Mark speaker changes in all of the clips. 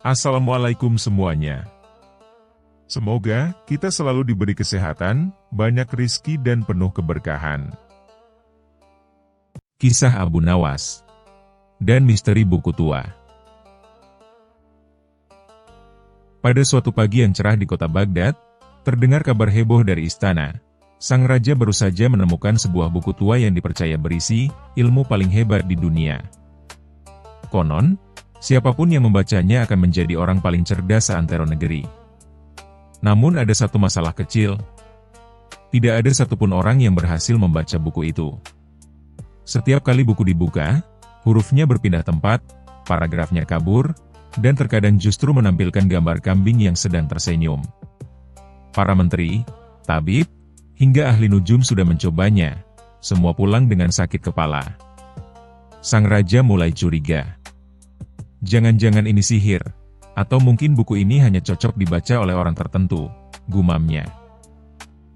Speaker 1: Assalamualaikum semuanya. Semoga kita selalu diberi kesehatan, banyak rizki dan penuh keberkahan. Kisah Abu Nawas dan misteri buku tua. Pada suatu pagi yang cerah di kota Baghdad, terdengar kabar heboh dari istana. Sang raja baru saja menemukan sebuah buku tua yang dipercaya berisi ilmu paling hebat di dunia. Konon, siapapun yang membacanya akan menjadi orang paling cerdas seantero negeri. Namun ada satu masalah kecil. Tidak ada satupun orang yang berhasil membaca buku itu. Setiap kali buku dibuka, hurufnya berpindah tempat, paragrafnya kabur, dan terkadang justru menampilkan gambar kambing yang sedang tersenyum. Para menteri, tabib, hingga ahli nujum sudah mencobanya, semua pulang dengan sakit kepala. Sang raja mulai curiga. Jangan-jangan ini sihir, atau mungkin buku ini hanya cocok dibaca oleh orang tertentu, gumamnya.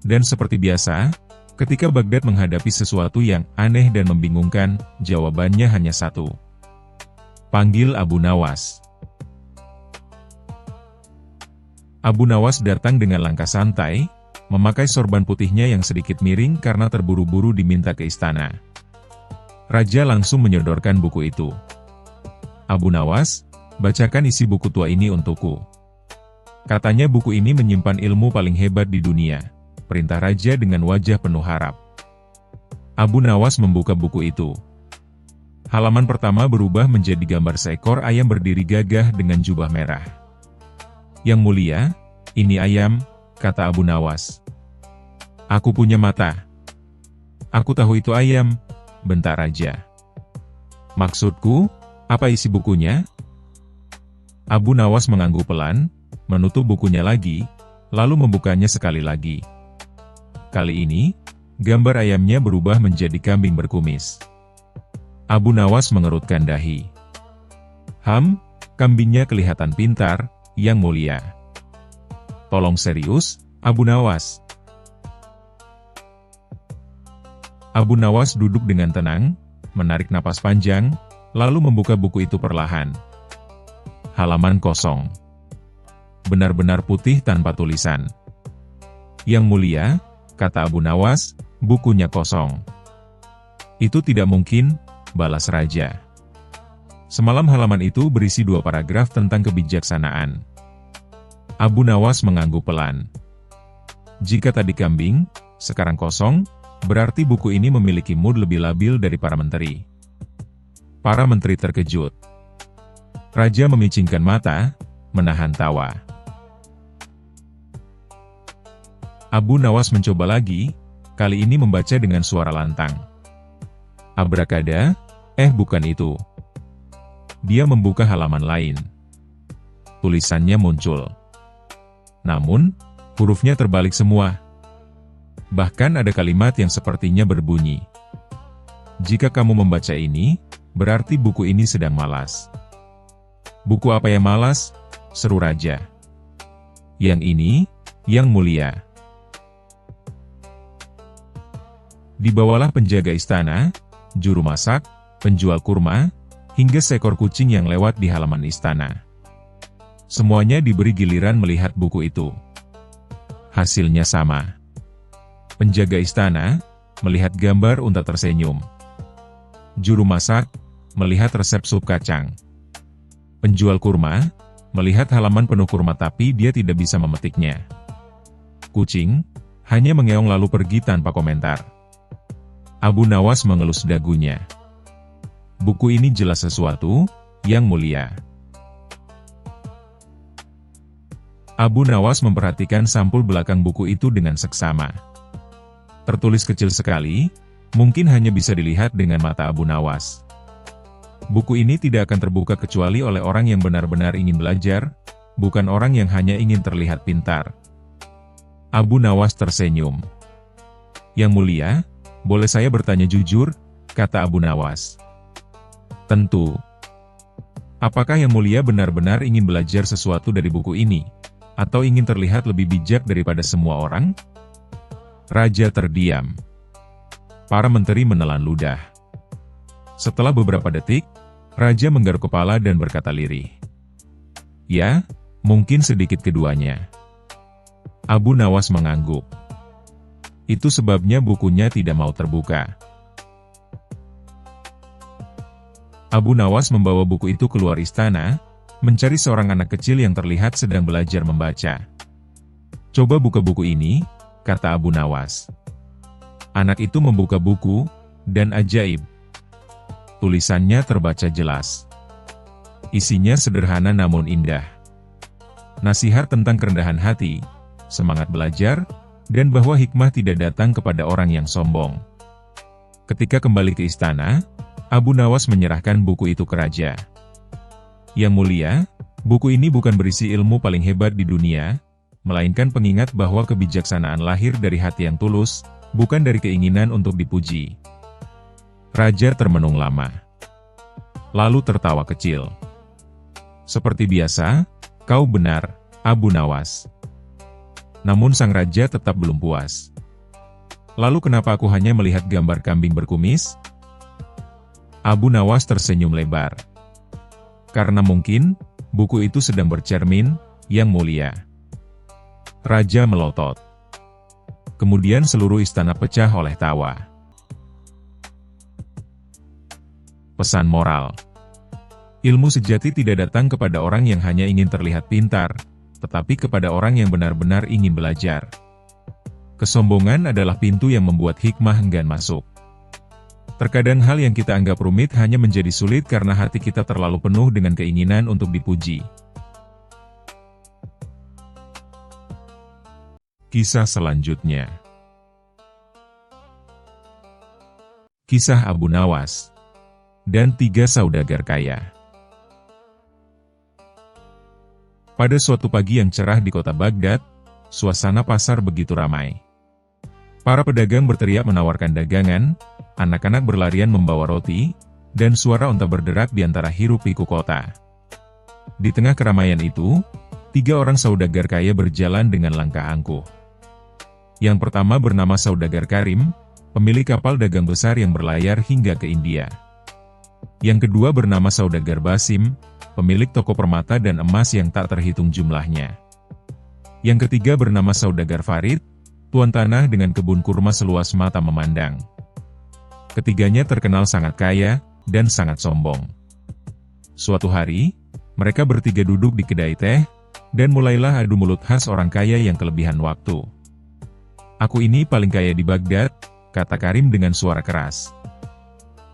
Speaker 1: Dan seperti biasa, ketika Baghdad menghadapi sesuatu yang aneh dan membingungkan, jawabannya hanya satu. Panggil Abu Nawas. Abu Nawas datang dengan langkah santai, memakai sorban putihnya yang sedikit miring karena terburu-buru diminta ke istana. Raja langsung menyodorkan buku itu. Abu Nawas, bacakan isi buku tua ini untukku. Katanya buku ini menyimpan ilmu paling hebat di dunia, perintah raja dengan wajah penuh harap. Abu Nawas membuka buku itu. Halaman pertama berubah menjadi gambar seekor ayam berdiri gagah dengan jubah merah. Yang mulia, ini ayam, kata Abu Nawas. Aku punya mata. Aku tahu itu ayam, bentak raja. Maksudku, apa isi bukunya? Abu Nawas mengangguk pelan, menutup bukunya lagi, lalu membukanya sekali lagi. Kali ini, gambar ayamnya berubah menjadi kambing berkumis. Abu Nawas mengerutkan dahi. Kambingnya kelihatan pintar, yang mulia. Tolong serius, Abu Nawas. Abu Nawas duduk dengan tenang, menarik napas panjang, lalu membuka buku itu perlahan. Halaman kosong. Benar-benar putih tanpa tulisan. Yang mulia, kata Abu Nawas, bukunya kosong. Itu tidak mungkin, balas raja. Semalam halaman itu berisi 2 paragraf tentang kebijaksanaan. Abu Nawas mengangguk pelan. Jika tadi kambing, sekarang kosong, berarti buku ini memiliki mood lebih labil dari para menteri. Para menteri terkejut. Raja memicingkan mata, menahan tawa. Abu Nawas mencoba lagi, kali ini membaca dengan suara lantang. Abrakada, bukan itu. Dia membuka halaman lain. Tulisannya muncul. Namun, hurufnya terbalik semua. Bahkan ada kalimat yang sepertinya berbunyi. Jika kamu membaca ini, berarti buku ini sedang malas. Buku apa yang malas? Seru raja. Yang ini, yang mulia. Dibawalah penjaga istana, juru masak, penjual kurma, hingga seekor kucing yang lewat di halaman istana. Semuanya diberi giliran melihat buku itu. Hasilnya sama. Penjaga istana, melihat gambar unta tersenyum. Juru masak, melihat resep sup kacang. Penjual kurma, melihat halaman penuh kurma tapi dia tidak bisa memetiknya. Kucing, hanya mengeong lalu pergi tanpa komentar. Abu Nawas mengelus dagunya. Buku ini jelas sesuatu, yang mulia. Abu Nawas memperhatikan sampul belakang buku itu dengan seksama. Tertulis kecil sekali, mungkin hanya bisa dilihat dengan mata Abu Nawas. Buku ini tidak akan terbuka kecuali oleh orang yang benar-benar ingin belajar, bukan orang yang hanya ingin terlihat pintar. Abu Nawas tersenyum. Yang mulia, boleh saya bertanya jujur, kata Abu Nawas. Tentu. Apakah yang mulia benar-benar ingin belajar sesuatu dari buku ini? Atau ingin terlihat lebih bijak daripada semua orang? Raja terdiam. Para menteri menelan ludah. Setelah beberapa detik, Raja menggaruk kepala dan berkata lirih. Ya, mungkin sedikit keduanya. Abu Nawas mengangguk. Itu sebabnya bukunya tidak mau terbuka. Abu Nawas membawa buku itu keluar istana, mencari seorang anak kecil yang terlihat sedang belajar membaca. "Coba buka buku ini," kata Abu Nawas. Anak itu membuka buku, dan ajaib. Tulisannya terbaca jelas. Isinya sederhana namun indah. Nasihat tentang kerendahan hati, semangat belajar, dan bahwa hikmah tidak datang kepada orang yang sombong. Ketika kembali ke istana, Abu Nawas menyerahkan buku itu ke raja. "Yang mulia, buku ini bukan berisi ilmu paling hebat di dunia, melainkan pengingat bahwa kebijaksanaan lahir dari hati yang tulus, bukan dari keinginan untuk dipuji." Raja termenung lama. Lalu tertawa kecil. "Seperti biasa, kau benar, Abu Nawas." Namun sang raja tetap belum puas. "Lalu kenapa aku hanya melihat gambar kambing berkumis?" Abu Nawas tersenyum lebar. "Karena mungkin, buku itu sedang bercermin, Yang Mulia." Raja melotot. Kemudian seluruh istana pecah oleh tawa. Pesan moral. Ilmu sejati tidak datang kepada orang yang hanya ingin terlihat pintar, tetapi kepada orang yang benar-benar ingin belajar. Kesombongan adalah pintu yang membuat hikmah enggan masuk. Terkadang hal yang kita anggap rumit hanya menjadi sulit karena hati kita terlalu penuh dengan keinginan untuk dipuji. Kisah selanjutnya. Kisah Abu Nawas dan 3 saudagar kaya. Pada suatu pagi yang cerah di kota Baghdad, suasana pasar begitu ramai. Para pedagang berteriak menawarkan dagangan, anak-anak berlarian membawa roti, dan suara unta berderak di antara hiruk-pikuk kota. Di tengah keramaian itu, 3 orang saudagar kaya berjalan dengan langkah angkuh. Yang pertama bernama Saudagar Karim, pemilik kapal dagang besar yang berlayar hingga ke India. Yang kedua bernama Saudagar Basim, pemilik toko permata dan emas yang tak terhitung jumlahnya. Yang ketiga bernama Saudagar Farid, tuan tanah dengan kebun kurma seluas mata memandang. Ketiganya terkenal sangat kaya, dan sangat sombong. Suatu hari, mereka bertiga duduk di kedai teh, dan mulailah adu mulut khas orang kaya yang kelebihan waktu. "Aku ini paling kaya di Baghdad," kata Karim dengan suara keras.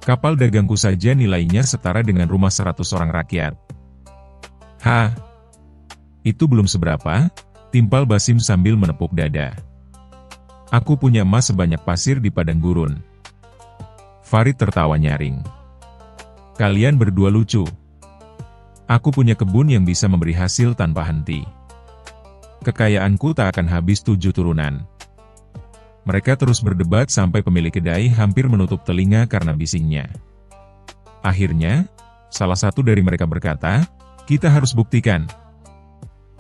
Speaker 1: "Kapal dagangku saja nilainya setara dengan rumah 100 orang rakyat." "Hah? Itu belum seberapa," timpal Basim sambil menepuk dada. "Aku punya emas sebanyak pasir di padang gurun." Farid tertawa nyaring. "Kalian berdua lucu. Aku punya kebun yang bisa memberi hasil tanpa henti. Kekayaanku tak akan habis 7 turunan." Mereka terus berdebat sampai pemilik kedai hampir menutup telinga karena bisingnya. Akhirnya, salah satu dari mereka berkata, "Kita harus buktikan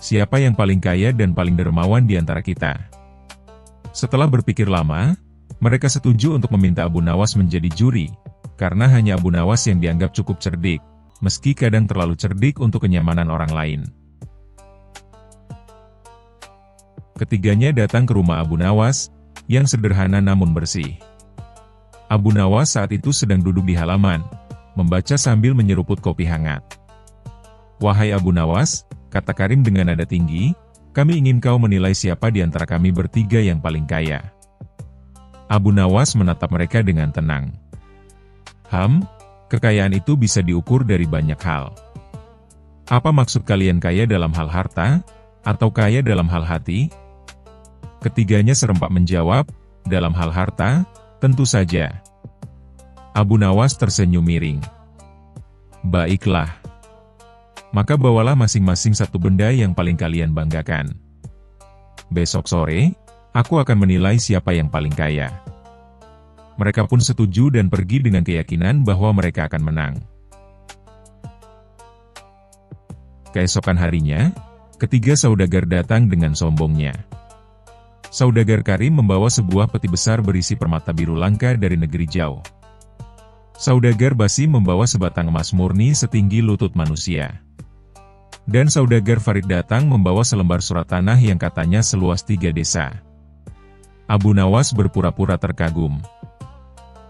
Speaker 1: siapa yang paling kaya dan paling dermawan di antara kita." Setelah berpikir lama, mereka setuju untuk meminta Abu Nawas menjadi juri, karena hanya Abu Nawas yang dianggap cukup cerdik, meski kadang terlalu cerdik untuk kenyamanan orang lain. Ketiganya datang ke rumah Abu Nawas, yang sederhana namun bersih. Abu Nawas saat itu sedang duduk di halaman, membaca sambil menyeruput kopi hangat. "Wahai Abu Nawas," kata Karim dengan nada tinggi, "kami ingin kau menilai siapa di antara kami bertiga yang paling kaya." Abu Nawas menatap mereka dengan tenang. Kekayaan itu bisa diukur dari banyak hal. Apa maksud kalian kaya dalam hal harta, atau kaya dalam hal hati?" Ketiganya serempak menjawab, "Dalam hal harta, tentu saja." Abu Nawas tersenyum miring. "Baiklah. Maka bawalah masing-masing satu benda yang paling kalian banggakan. Besok sore, aku akan menilai siapa yang paling kaya." Mereka pun setuju dan pergi dengan keyakinan bahwa mereka akan menang. Keesokan harinya, ketiga saudagar datang dengan sombongnya. Saudagar Karim membawa sebuah peti besar berisi permata biru langka dari negeri jauh. Saudagar Basim membawa sebatang emas murni setinggi lutut manusia. Dan saudagar Farid datang membawa selembar surat tanah yang katanya seluas 3 desa. Abu Nawas berpura-pura terkagum.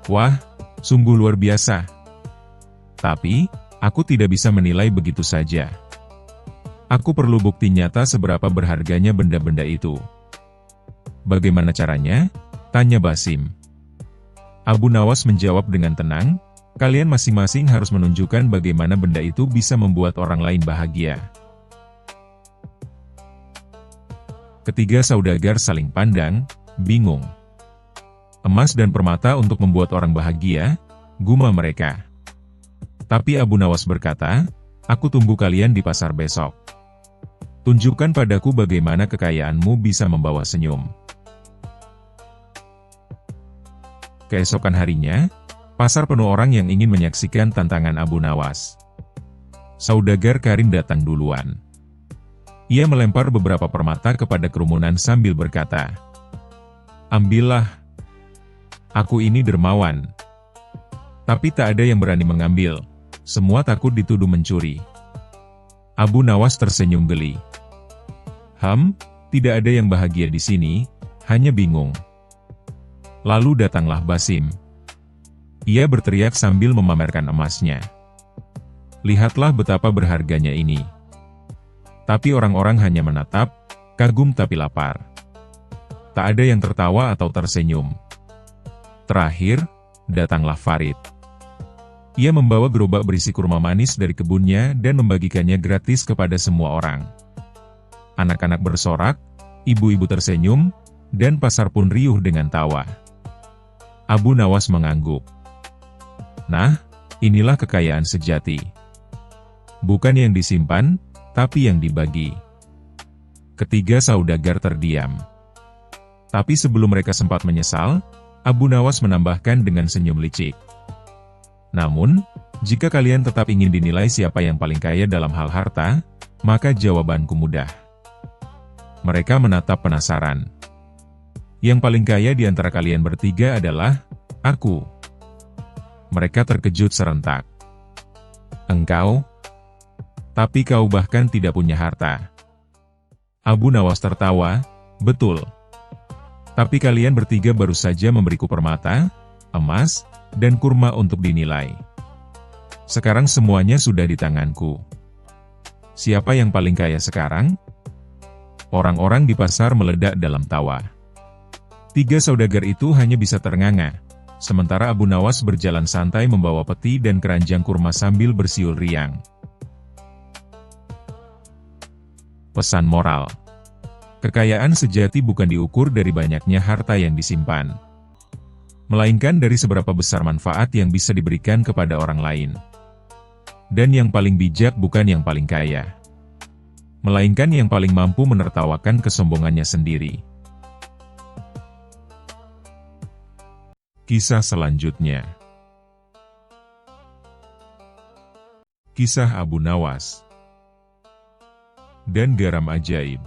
Speaker 1: Wah, sungguh luar biasa. Tapi, aku tidak bisa menilai begitu saja. Aku perlu bukti nyata seberapa berharganya benda-benda itu. Bagaimana caranya? Tanya Basim. Abu Nawas menjawab dengan tenang, kalian masing-masing harus menunjukkan bagaimana benda itu bisa membuat orang lain bahagia. Ketiga saudagar saling pandang, bingung. Emas dan permata untuk membuat orang bahagia, gumam mereka. Tapi Abu Nawas berkata, aku tunggu kalian di pasar besok. Tunjukkan padaku bagaimana kekayaanmu bisa membawa senyum. Keesokan harinya, pasar penuh orang yang ingin menyaksikan tantangan Abu Nawas. Saudagar Karim datang duluan. Ia melempar beberapa permata kepada kerumunan sambil berkata, ambillah. Aku ini dermawan. Tapi tak ada yang berani mengambil. Semua takut dituduh mencuri. Abu Nawas tersenyum geli. Tidak ada yang bahagia di sini, hanya bingung. Lalu datanglah Basim. Ia berteriak sambil memamerkan emasnya. Lihatlah betapa berharganya ini. Tapi orang-orang hanya menatap, kagum tapi lapar. Tak ada yang tertawa atau tersenyum. Terakhir, datanglah Farid. Ia membawa gerobak berisi kurma manis dari kebunnya dan membagikannya gratis kepada semua orang. Anak-anak bersorak, ibu-ibu tersenyum, dan pasar pun riuh dengan tawa. Abu Nawas mengangguk. Nah, inilah kekayaan sejati. Bukan yang disimpan, tapi yang dibagi. Ketiga saudagar terdiam. Tapi sebelum mereka sempat menyesal, Abu Nawas menambahkan dengan senyum licik. Namun, jika kalian tetap ingin dinilai siapa yang paling kaya dalam hal harta, maka jawabanku mudah. Mereka menatap penasaran. Yang paling kaya di antara kalian bertiga adalah aku. Mereka terkejut serentak. Engkau? Tapi kau bahkan tidak punya harta. Abu Nawas tertawa, betul. Tapi kalian bertiga baru saja memberiku permata, emas, dan kurma untuk dinilai. Sekarang semuanya sudah di tanganku. Siapa yang paling kaya sekarang? Orang-orang di pasar meledak dalam tawa. Tiga saudagar itu hanya bisa ternganga, sementara Abu Nawas berjalan santai membawa peti dan keranjang kurma sambil bersiul riang. Pesan moral. Kekayaan sejati bukan diukur dari banyaknya harta yang disimpan, melainkan dari seberapa besar manfaat yang bisa diberikan kepada orang lain. Dan yang paling bijak bukan yang paling kaya, melainkan yang paling mampu menertawakan kesombongannya sendiri. Kisah selanjutnya. Kisah Abu Nawas dan garam ajaib.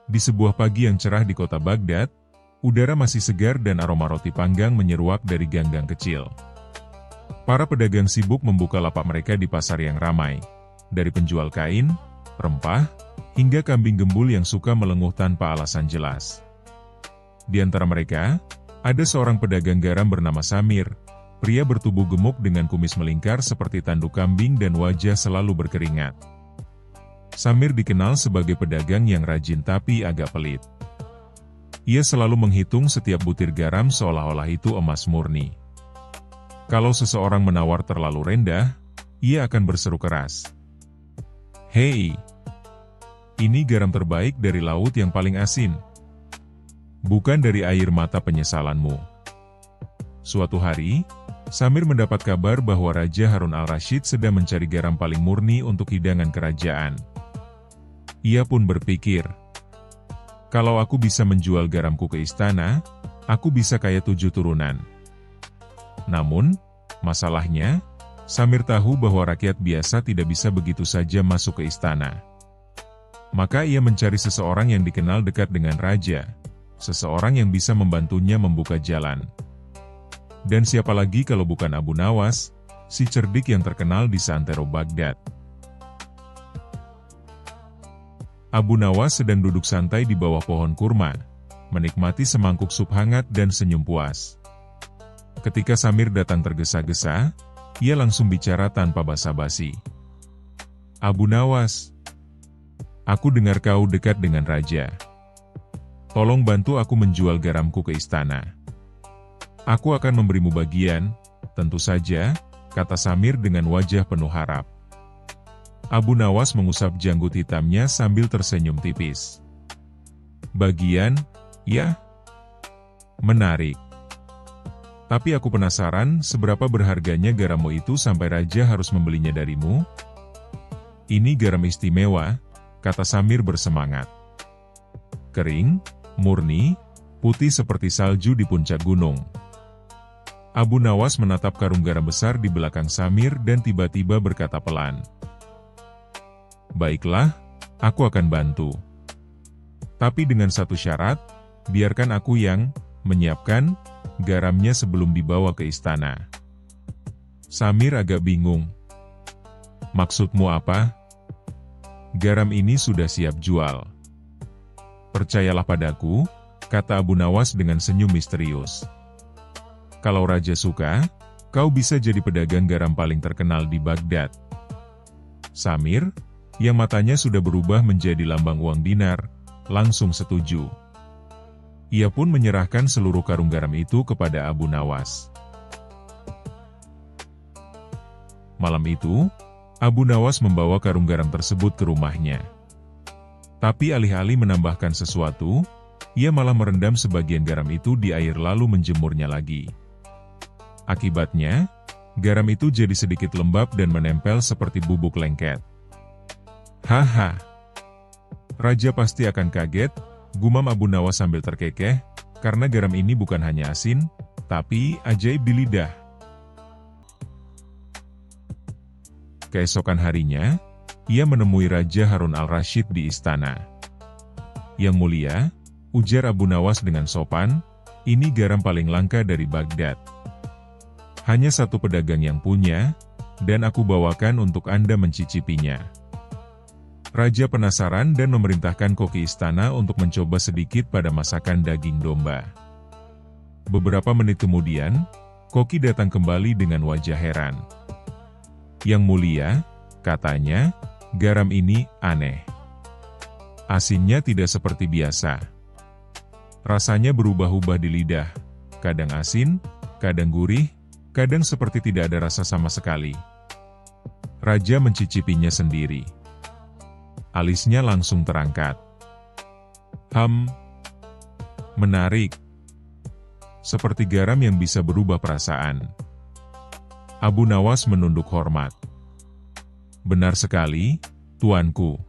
Speaker 1: Di sebuah pagi yang cerah di kota Baghdad, udara masih segar dan aroma roti panggang menyeruak dari gang-gang kecil. Para pedagang sibuk membuka lapak mereka di pasar yang ramai, dari penjual kain, rempah, hingga kambing gembul yang suka melenguh tanpa alasan jelas. Di antara mereka, ada seorang pedagang garam bernama Samir, pria bertubuh gemuk dengan kumis melingkar seperti tanduk kambing dan wajah selalu berkeringat. Samir dikenal sebagai pedagang yang rajin tapi agak pelit. Ia selalu menghitung setiap butir garam seolah-olah itu emas murni. Kalau seseorang menawar terlalu rendah, ia akan berseru keras. Hei, ini garam terbaik dari laut yang paling asin. Bukan dari air mata penyesalanmu. Suatu hari, Samir mendapat kabar bahwa Raja Harun al-Rashid sedang mencari garam paling murni untuk hidangan kerajaan. Ia pun berpikir, kalau aku bisa menjual garamku ke istana, aku bisa kaya 7 turunan. Namun, masalahnya, Samir tahu bahwa rakyat biasa tidak bisa begitu saja masuk ke istana. Maka ia mencari seseorang yang dikenal dekat dengan raja, seseorang yang bisa membantunya membuka jalan. Dan siapa lagi kalau bukan Abu Nawas, si cerdik yang terkenal di seantero Baghdad. Abu Nawas sedang duduk santai di bawah pohon kurma, menikmati semangkuk sup hangat dan senyum puas. Ketika Samir datang tergesa-gesa, ia langsung bicara tanpa basa-basi. "Abu Nawas, aku dengar kau dekat dengan raja. Tolong bantu aku menjual garamku ke istana. Aku akan memberimu bagian, tentu saja," kata Samir dengan wajah penuh harap. Abu Nawas mengusap janggut hitamnya sambil tersenyum tipis. "Bagian, ya? Menarik. Tapi aku penasaran seberapa berharganya garammu itu sampai raja harus membelinya darimu?" "Ini garam istimewa," kata Samir bersemangat. "Kering, murni, putih seperti salju di puncak gunung." Abu Nawas menatap karung garam besar di belakang Samir dan tiba-tiba berkata pelan, "Baiklah, aku akan bantu. Tapi dengan satu syarat, biarkan aku yang menyiapkan garamnya sebelum dibawa ke istana." Samir agak bingung. "Maksudmu apa?" "Garam ini sudah siap jual. Percayalah padaku," kata Abu Nawas dengan senyum misterius. "Kalau raja suka, kau bisa jadi pedagang garam paling terkenal di Baghdad." Samir, yang matanya sudah berubah menjadi lambang uang dinar, langsung setuju. Ia pun menyerahkan seluruh karung garam itu kepada Abu Nawas. Malam itu, Abu Nawas membawa karung garam tersebut ke rumahnya. Tapi alih-alih menambahkan sesuatu, ia malah merendam sebagian garam itu di air lalu menjemurnya lagi. Akibatnya, garam itu jadi sedikit lembab dan menempel seperti bubuk lengket. "Haha, raja pasti akan kaget," gumam Abu Nawas sambil terkekeh, karena garam ini bukan hanya asin, tapi ajaib di lidah. Keesokan harinya, ia menemui Raja Harun al-Rashid di istana. "Yang mulia," ujar Abu Nawas dengan sopan, "ini garam paling langka dari Baghdad. Hanya satu pedagang yang punya, dan aku bawakan untuk Anda mencicipinya." Raja penasaran dan memerintahkan koki istana untuk mencoba sedikit pada masakan daging domba. Beberapa menit kemudian, koki datang kembali dengan wajah heran. "Yang mulia," katanya, "garam ini aneh. Asinnya tidak seperti biasa. Rasanya berubah-ubah di lidah, kadang asin, kadang gurih, kadang seperti tidak ada rasa sama sekali." Raja mencicipinya sendiri. Alisnya langsung terangkat. Menarik. Seperti garam yang bisa berubah perasaan." Abu Nawas menunduk hormat. "Benar sekali, tuanku.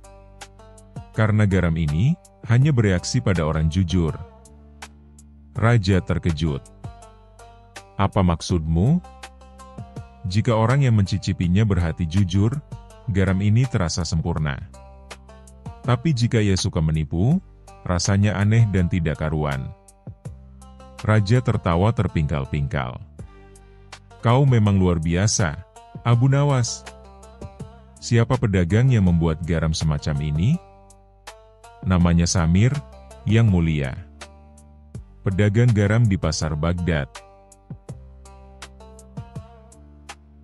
Speaker 1: Karena garam ini hanya bereaksi pada orang jujur." Raja terkejut. "Apa maksudmu?" "Jika orang yang mencicipinya berhati jujur, garam ini terasa sempurna. Tapi jika ia suka menipu, rasanya aneh dan tidak karuan." Raja tertawa terpingkal-pingkal. "Kau memang luar biasa, Abu Nawas. Siapa pedagang yang membuat garam semacam ini?" "Namanya Samir, yang mulia. Pedagang garam di pasar Baghdad."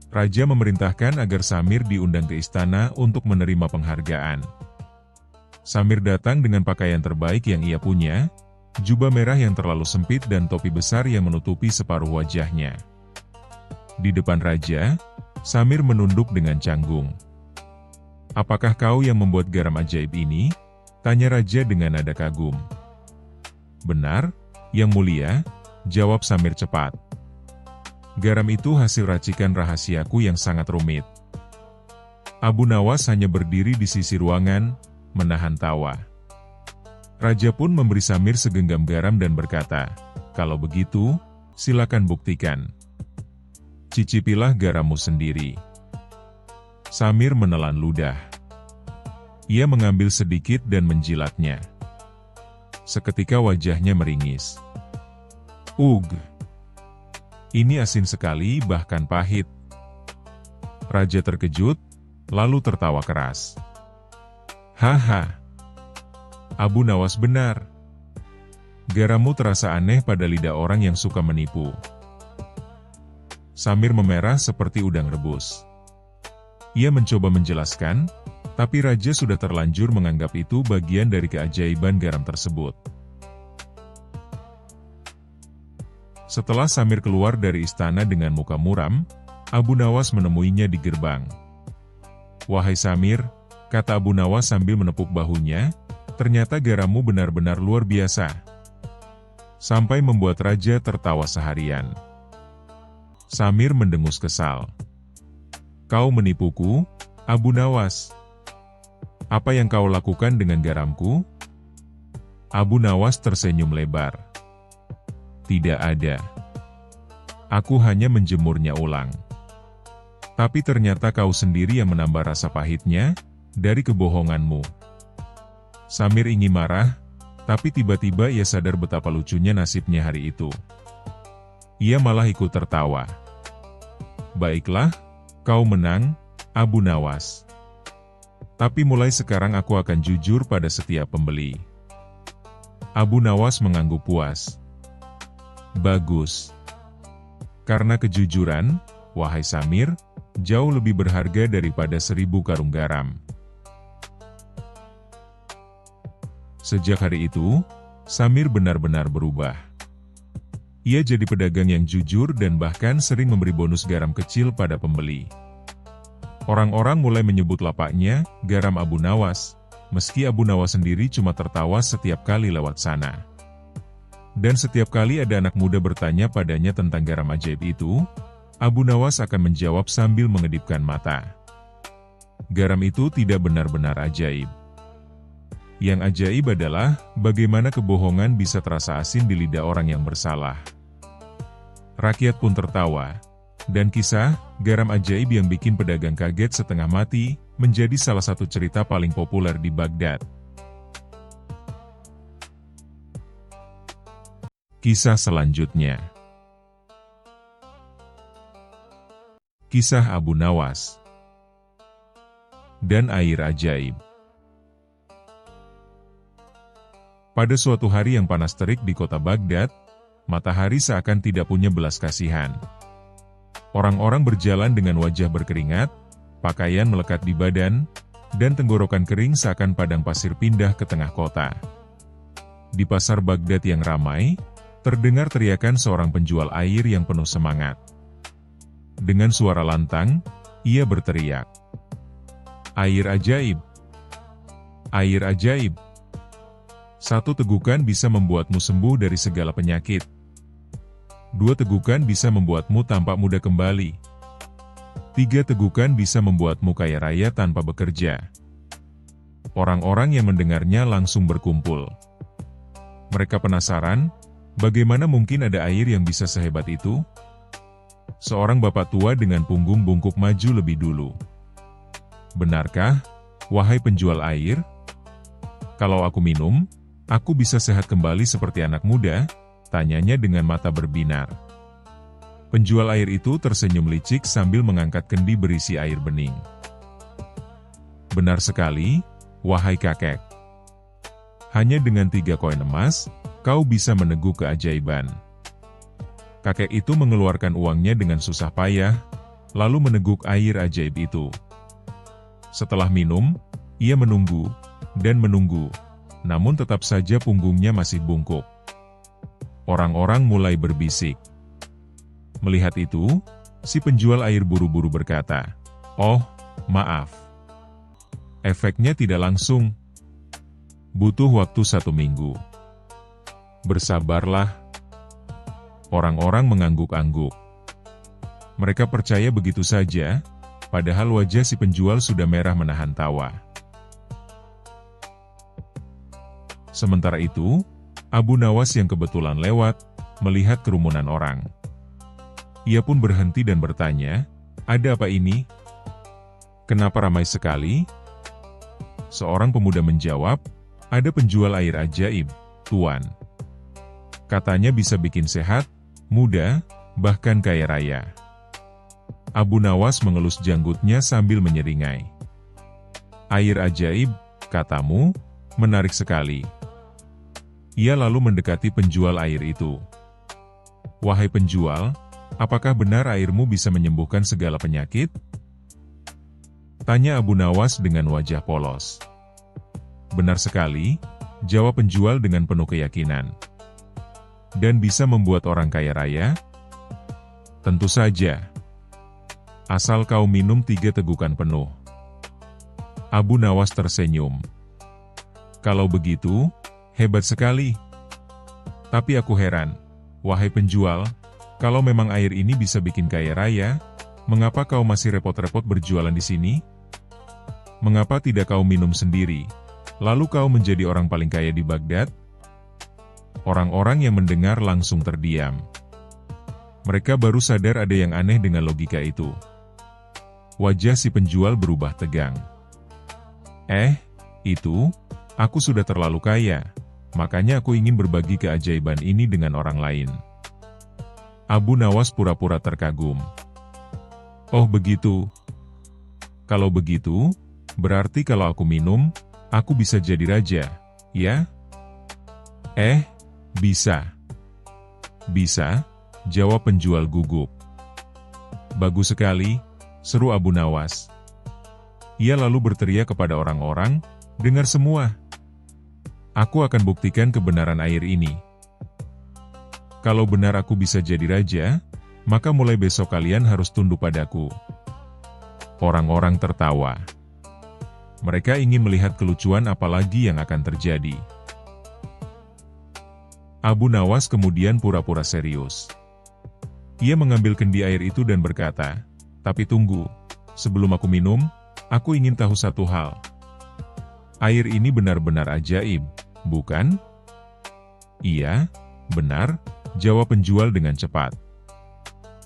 Speaker 1: Raja memerintahkan agar Samir diundang ke istana untuk menerima penghargaan. Samir datang dengan pakaian terbaik yang ia punya, jubah merah yang terlalu sempit dan topi besar yang menutupi separuh wajahnya. Di depan raja, Samir menunduk dengan canggung. "Apakah kau yang membuat garam ajaib ini?" tanya raja dengan nada kagum. "Benar, yang mulia," jawab Samir cepat. "Garam itu hasil racikan rahasiaku yang sangat rumit." Abu Nawas hanya berdiri di sisi ruangan, menahan tawa. Raja pun memberi Samir segenggam garam dan berkata, "Kalau begitu, silakan buktikan. Cicipilah garammu sendiri." Samir menelan ludah. Ia mengambil sedikit dan menjilatnya. Seketika wajahnya meringis. "Ugh, ini asin sekali bahkan pahit." Raja terkejut, lalu tertawa keras. Haha, Abu Nawas benar. Garammu terasa aneh pada lidah orang yang suka menipu. Samir memerah seperti udang rebus. Ia mencoba menjelaskan, tapi Raja sudah terlanjur menganggap itu bagian dari keajaiban garam tersebut. Setelah Samir keluar dari istana dengan muka muram, Abu Nawas menemuinya di gerbang. Wahai Samir, kata Abu Nawas sambil menepuk bahunya, ternyata garammu benar-benar luar biasa. Sampai membuat Raja tertawa seharian. Samir mendengus kesal. Kau menipuku, Abu Nawas. Apa yang kau lakukan dengan garamku? Abu Nawas tersenyum lebar. Tidak ada. Aku hanya menjemurnya ulang. Tapi ternyata kau sendiri yang menambah rasa pahitnya dari kebohonganmu. Samir ingin marah, tapi tiba-tiba ia sadar betapa lucunya nasibnya hari itu. Ia malah ikut tertawa. Baiklah, kau menang, Abu Nawas. Tapi mulai sekarang aku akan jujur pada setiap pembeli. Abu Nawas mengangguk puas. Bagus. Karena kejujuran, wahai Samir, jauh lebih berharga daripada 1000 karung garam. Sejak hari itu, Samir benar-benar berubah. Ia jadi pedagang yang jujur dan bahkan sering memberi bonus garam kecil pada pembeli. Orang-orang mulai menyebut lapaknya, garam Abu Nawas, meski Abu Nawas sendiri cuma tertawa setiap kali lewat sana. Dan setiap kali ada anak muda bertanya padanya tentang garam ajaib itu, Abu Nawas akan menjawab sambil mengedipkan mata. Garam itu tidak benar-benar ajaib. Yang ajaib adalah bagaimana kebohongan bisa terasa asin di lidah orang yang bersalah. Rakyat pun tertawa, dan kisah garam ajaib yang bikin pedagang kaget setengah mati menjadi salah satu cerita paling populer di Baghdad. Kisah selanjutnya. Kisah Abu Nawas dan air ajaib. Pada suatu hari yang panas terik di kota Baghdad, matahari seakan tidak punya belas kasihan. Orang-orang berjalan dengan wajah berkeringat, pakaian melekat di badan, dan tenggorokan kering seakan padang pasir pindah ke tengah kota. Di pasar Baghdad yang ramai, terdengar teriakan seorang penjual air yang penuh semangat. Dengan suara lantang, ia berteriak, "Air ajaib! Air ajaib! Satu tegukan bisa membuatmu sembuh dari segala penyakit. 2 tegukan bisa membuatmu tampak muda kembali. 3 tegukan bisa membuatmu kaya raya tanpa bekerja." Orang-orang yang mendengarnya langsung berkumpul. Mereka penasaran, bagaimana mungkin ada air yang bisa sehebat itu? Seorang bapak tua dengan punggung bungkuk maju lebih dulu. "Benarkah, wahai penjual air? Kalau aku minum, aku bisa sehat kembali seperti anak muda?" tanyanya dengan mata berbinar. Penjual air itu tersenyum licik sambil mengangkat kendi berisi air bening. "Benar sekali, wahai kakek. Hanya dengan 3 koin emas, kau bisa meneguk keajaiban." Kakek itu mengeluarkan uangnya dengan susah payah, lalu meneguk air ajaib itu. Setelah minum, ia menunggu, dan menunggu, namun tetap saja punggungnya masih bungkuk. Orang-orang mulai berbisik. Melihat itu, si penjual air buru-buru berkata, "Oh, maaf. Efeknya tidak langsung. Butuh waktu 1 minggu. Bersabarlah." Orang-orang mengangguk-angguk. Mereka percaya begitu saja, padahal wajah si penjual sudah merah menahan tawa. Sementara itu, Abu Nawas yang kebetulan lewat, melihat kerumunan orang. Ia pun berhenti dan bertanya, "Ada apa ini? Kenapa ramai sekali?" Seorang pemuda menjawab, "Ada penjual air ajaib, Tuan. Katanya bisa bikin sehat, muda, bahkan kaya raya." Abu Nawas mengelus janggutnya sambil menyeringai. Air ajaib, katamu, menarik sekali. Ia lalu mendekati penjual air itu. Wahai penjual, apakah benar airmu bisa menyembuhkan segala penyakit? Tanya Abu Nawas dengan wajah polos. Benar sekali, jawab penjual dengan penuh keyakinan. Dan bisa membuat orang kaya raya? Tentu saja. Asal kau minum 3 tegukan penuh. Abu Nawas tersenyum. Kalau begitu, hebat sekali. Tapi aku heran, wahai penjual, kalau memang air ini bisa bikin kaya raya, mengapa kau masih repot-repot berjualan di sini? Mengapa tidak kau minum sendiri, lalu kau menjadi orang paling kaya di Baghdad? Orang-orang yang mendengar langsung terdiam. Mereka baru sadar ada yang aneh dengan logika itu. Wajah si penjual berubah tegang. Itu, aku sudah terlalu kaya, makanya aku ingin berbagi keajaiban ini dengan orang lain. Abu Nawas pura-pura terkagum. Oh begitu. Kalau begitu, berarti kalau aku minum, aku bisa jadi raja, ya? Bisa. Bisa, jawab penjual gugup. Bagus sekali, seru Abu Nawas. Ia lalu berteriak kepada orang-orang, dengar semua. Aku akan buktikan kebenaran air ini. Kalau benar aku bisa jadi raja, maka mulai besok kalian harus tunduk padaku. Orang-orang tertawa. Mereka ingin melihat kelucuan apalagi yang akan terjadi. Abu Nawas kemudian pura-pura serius. Ia mengambil kendi air itu dan berkata, tapi tunggu, sebelum aku minum, aku ingin tahu satu hal. Air ini benar-benar ajaib, bukan? Iya, benar, jawab penjual dengan cepat.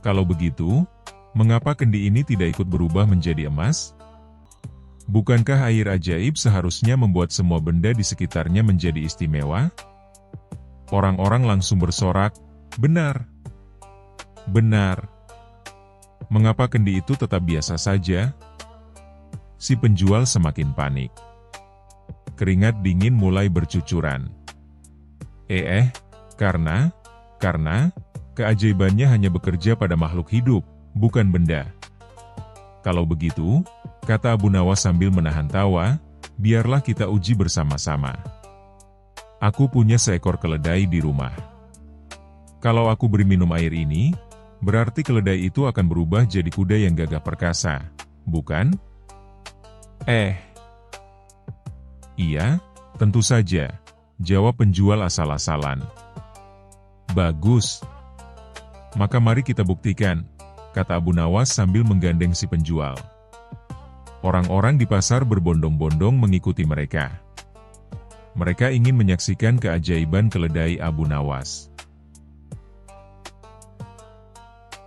Speaker 1: Kalau begitu, mengapa kendi ini tidak ikut berubah menjadi emas? Bukankah air ajaib seharusnya membuat semua benda di sekitarnya menjadi istimewa? Orang-orang langsung bersorak, benar. Benar. Mengapa kendi itu tetap biasa saja? Si penjual semakin panik. Keringat dingin mulai bercucuran. Karena keajaibannya hanya bekerja pada makhluk hidup, bukan benda. Kalau begitu, kata Abu Nawas sambil menahan tawa, biarlah kita uji bersama-sama. Aku punya seekor keledai di rumah. Kalau aku beri minum air ini, berarti keledai itu akan berubah jadi kuda yang gagah perkasa, bukan? Iya, tentu saja, jawab penjual asal-asalan. Bagus. Maka mari kita buktikan, kata Abu Nawas sambil menggandeng si penjual. Orang-orang di pasar berbondong-bondong mengikuti mereka. Mereka ingin menyaksikan keajaiban keledai Abu Nawas.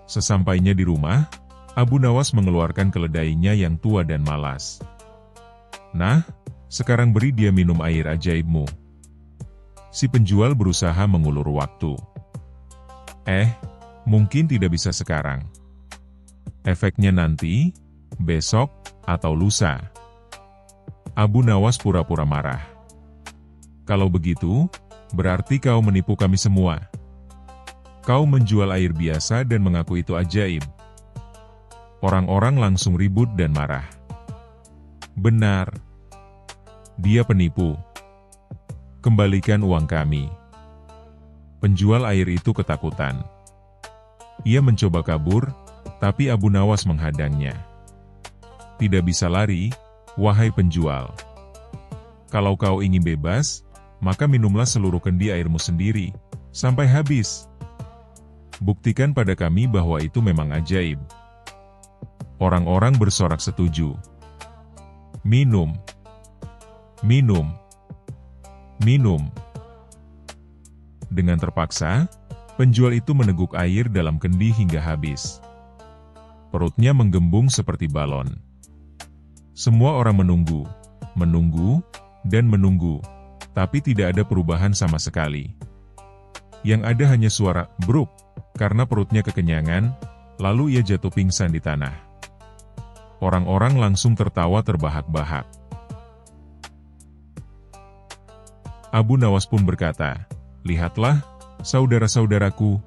Speaker 1: Sesampainya di rumah, Abu Nawas mengeluarkan keledainya yang tua dan malas. Nah, sekarang beri dia minum air ajaibmu. Si penjual berusaha mengulur waktu. Mungkin tidak bisa sekarang. Efeknya nanti, besok, atau lusa. Abu Nawas pura-pura marah. Kalau begitu, berarti kau menipu kami semua. Kau menjual air biasa dan mengaku itu ajaib. Orang-orang langsung ribut dan marah. Benar. Dia penipu. Kembalikan uang kami. Penjual air itu ketakutan. Ia mencoba kabur, tapi Abu Nawas menghadangnya. Tidak bisa lari, wahai penjual. Kalau kau ingin bebas, maka minumlah seluruh kendi airmu sendiri, sampai habis. Buktikan pada kami bahwa itu memang ajaib. Orang-orang bersorak setuju. Minum. Minum. Minum. Dengan terpaksa, penjual itu meneguk air dalam kendi hingga habis. Perutnya menggembung seperti balon. Semua orang menunggu, dan menunggu, tapi tidak ada perubahan sama sekali. Yang ada hanya suara "bruk", karena perutnya kekenyangan, lalu ia jatuh pingsan di tanah. Orang-orang langsung tertawa terbahak-bahak. Abu Nawas pun berkata, "Lihatlah, saudara-saudaraku.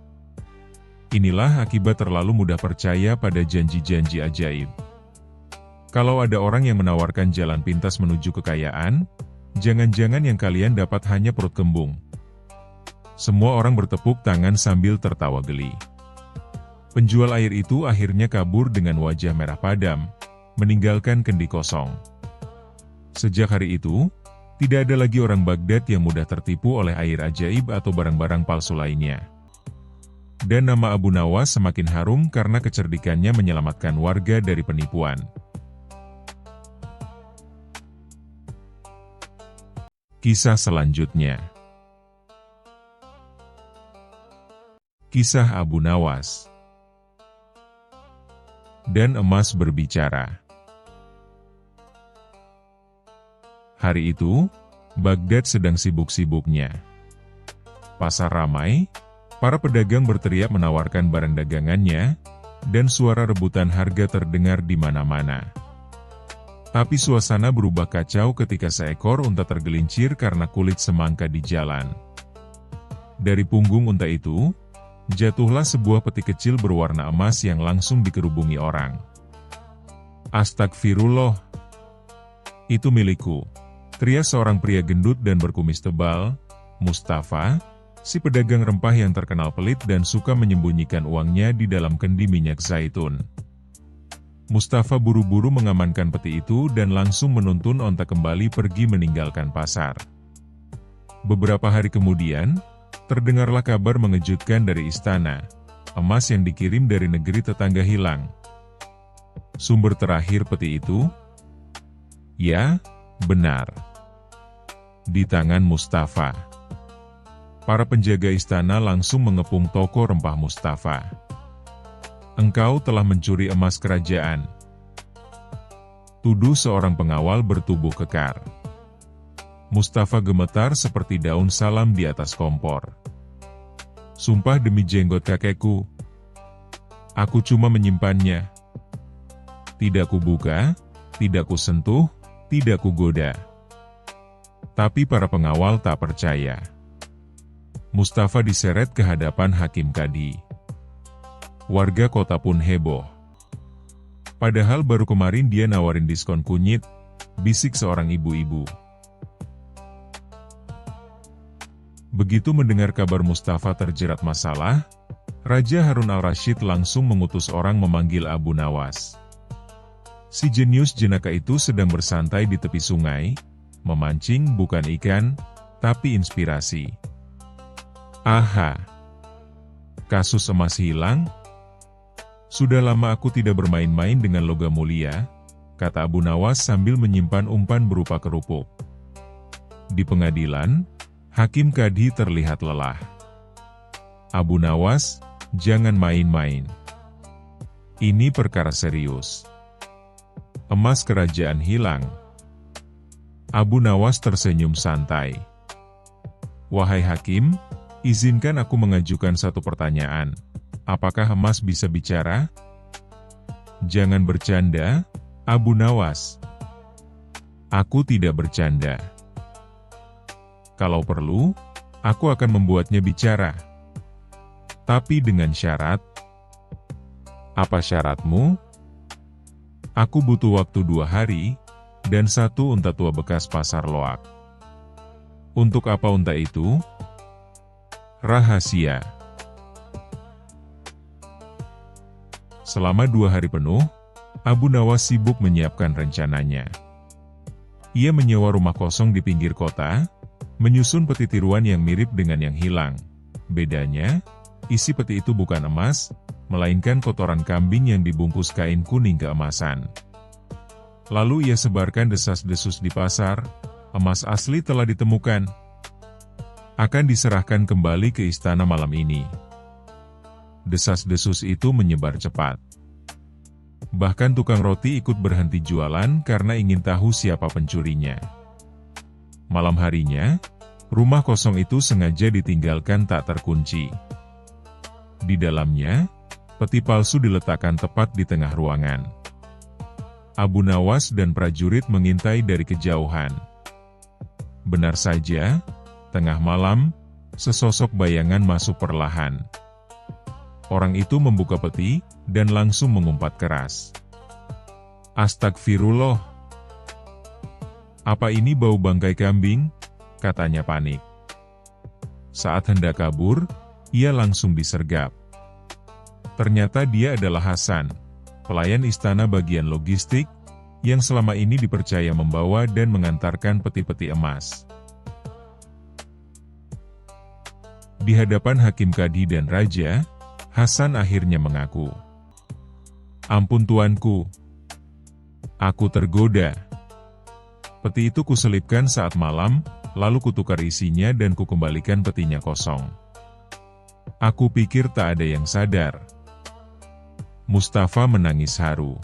Speaker 1: Inilah akibat terlalu mudah percaya pada janji-janji ajaib. Kalau ada orang yang menawarkan jalan pintas menuju kekayaan, jangan-jangan yang kalian dapat hanya perut kembung." Semua orang bertepuk tangan sambil tertawa geli. Penjual air itu akhirnya kabur dengan wajah merah padam, meninggalkan kendi kosong. Sejak hari itu, tidak ada lagi orang Baghdad yang mudah tertipu oleh air ajaib atau barang-barang palsu lainnya. Dan nama Abu Nawas semakin harum karena kecerdikannya menyelamatkan warga dari penipuan. Kisah selanjutnya. Kisah Abu Nawas. Dan emas berbicara. Hari itu, Baghdad sedang sibuk-sibuknya. Pasar ramai, para pedagang berteriak menawarkan barang dagangannya, dan suara rebutan harga terdengar di mana-mana. Tapi suasana berubah kacau ketika seekor unta tergelincir karena kulit semangka di jalan. Dari punggung unta itu, jatuhlah sebuah peti kecil berwarna emas yang langsung dikerubungi orang. "Astagfirullah, itu milikku," teriak seorang pria gendut dan berkumis tebal, Mustafa, si pedagang rempah yang terkenal pelit dan suka menyembunyikan uangnya di dalam kendi minyak zaitun. Mustafa buru-buru mengamankan peti itu dan langsung menuntun onta kembali pergi meninggalkan pasar. Beberapa hari kemudian, terdengarlah kabar mengejutkan dari istana, emas yang dikirim dari negeri tetangga hilang. Sumber terakhir peti itu? Ya, benar. Di tangan Mustafa. Para penjaga istana langsung mengepung toko rempah Mustafa. "Engkau telah mencuri emas kerajaan," tuduh seorang pengawal bertubuh kekar. Mustafa gemetar seperti daun salam di atas kompor. "Sumpah demi jenggot kakekku, aku cuma menyimpannya. Tidak kubuka, tidak kusentuh, tidak kugoda." Tapi para pengawal tak percaya. Mustafa diseret ke hadapan Hakim Kadi. Warga kota pun heboh. Padahal baru kemarin dia nawarin diskon kunyit, bisik seorang ibu-ibu. Begitu mendengar kabar Mustafa terjerat masalah, Raja Harun al-Rashid langsung mengutus orang memanggil Abu Nawas. Si jenius jenaka itu sedang bersantai di tepi sungai, memancing bukan ikan, tapi inspirasi. "Aha! Kasus emas hilang? Sudah lama aku tidak bermain-main dengan logam mulia," kata Abu Nawas sambil menyimpan umpan berupa kerupuk. Di pengadilan, Hakim Kadi terlihat lelah. "Abu Nawas, jangan main-main. Ini perkara serius. Emas kerajaan hilang." Abu Nawas tersenyum santai. "Wahai Hakim, izinkan aku mengajukan satu pertanyaan. Apakah emas bisa bicara?" "Jangan bercanda, Abu Nawas." "Aku tidak bercanda. Kalau perlu, aku akan membuatnya bicara. Tapi dengan syarat." "Apa syaratmu?" "Aku butuh waktu 2 hari, dan 1 unta tua bekas pasar loak." "Untuk apa unta itu?" "Rahasia." Selama 2 hari penuh, Abu Nawas sibuk menyiapkan rencananya. Ia menyewa rumah kosong di pinggir kota, menyusun peti tiruan yang mirip dengan yang hilang. Bedanya, isi peti itu bukan emas, melainkan kotoran kambing yang dibungkus kain kuning keemasan. Lalu ia sebarkan desas-desus di pasar, emas asli telah ditemukan. Akan diserahkan kembali ke istana malam ini. Desas-desus itu menyebar cepat. Bahkan tukang roti ikut berhenti jualan karena ingin tahu siapa pencurinya. Malam harinya, rumah kosong itu sengaja ditinggalkan tak terkunci. Di dalamnya, Peti palsu diletakkan tepat di tengah ruangan. Abu Nawas dan prajurit mengintai dari kejauhan. Benar saja, tengah malam, sesosok bayangan masuk perlahan. Orang itu membuka peti, dan langsung mengumpat keras. "Astagfirullah. Apa ini bau bangkai kambing?" katanya panik. Saat hendak kabur, ia langsung disergap. Ternyata dia adalah Hasan, pelayan istana bagian logistik, yang selama ini dipercaya membawa dan mengantarkan peti-peti emas. Di hadapan Hakim Kadi dan Raja, Hasan akhirnya mengaku, "Ampun tuanku, aku tergoda. Peti itu kuselipkan saat malam, lalu kutukar isinya dan kukembalikan petinya kosong. Aku pikir tak ada yang sadar." Mustafa menangis haru.